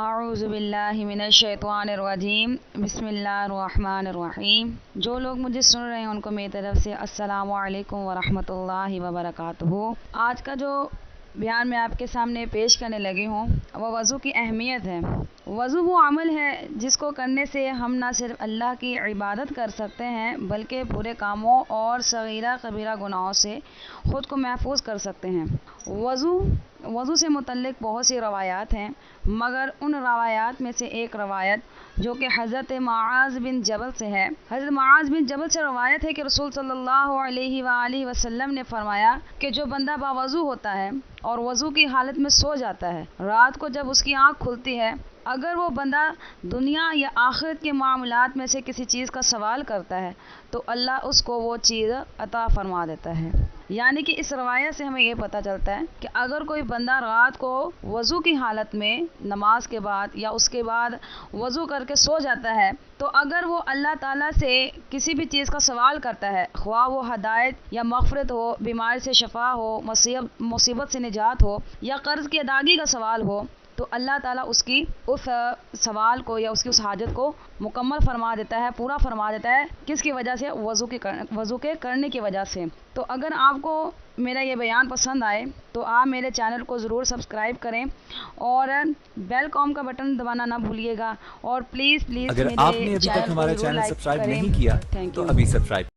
اعوذ باللہ من الشیطان الرجیم بسم اللہ الرحمن الرحیم۔ جو لوگ مجھے سن رہے ہیں ان کو میری طرف سے السلام علیکم ورحمۃ اللہ وبرکاتہ۔ آج کا جو بیان میں آپ کے سامنے پیش کرنے لگی ہوں وہ وضو کی اہمیت ہے۔ وضو وہ عمل ہے جس کو کرنے سے ہم نہ صرف اللہ کی عبادت کر سکتے ہیں بلکہ برے کاموں اور صغیرہ کبیرہ گناہوں سے خود کو محفوظ کر سکتے ہیں۔ وضو سے متعلق بہت سی روایات ہیں، مگر ان روایات میں سے ایک روایت جو کہ حضرت معاذ بن جبل سے ہے۔ حضرت معاذ بن جبل سے روایت ہے کہ رسول صلی اللہ علیہ وآلہ وسلم نے فرمایا کہ جو بندہ باوضو ہوتا ہے اور وضو کی حالت میں سو جاتا ہے، رات کو جب اس کی آنکھ کھلتی ہے، اگر وہ بندہ دنیا یا آخرت کے معاملات میں سے کسی چیز کا سوال کرتا ہے تو اللہ اس کو وہ چیز عطا فرما دیتا ہے۔ یعنی کہ اس روایت سے ہمیں یہ پتہ چلتا ہے کہ اگر کوئی بندہ رات کو وضو کی حالت میں نماز کے بعد یا اس کے بعد وضو کر کے سو جاتا ہے تو اگر وہ اللہ تعالیٰ سے کسی بھی چیز کا سوال کرتا ہے، خواہ وہ ہدایت یا مغفرت ہو، بیماری سے شفا ہو، مصیبت سے نجات ہو یا قرض کی ادائیگی کا سوال ہو، تو اللہ تعالیٰ اس کی اس سوال کو یا اس کی اس حاجت کو مکمل فرما دیتا ہے، پورا فرما دیتا ہے۔ کس کی وجہ سے؟ وضو کے کرنے کی وجہ سے۔ تو اگر آپ کو میرا یہ بیان پسند آئے تو آپ میرے چینل کو ضرور سبسکرائب کریں اور بیل کام کا بٹن دبانا نہ بھولیے گا، اور پلیز اگر آپ نے ابھی تک ہمارا چینل سبسکرائب نہیں کیا تو ابھی سبسکرائب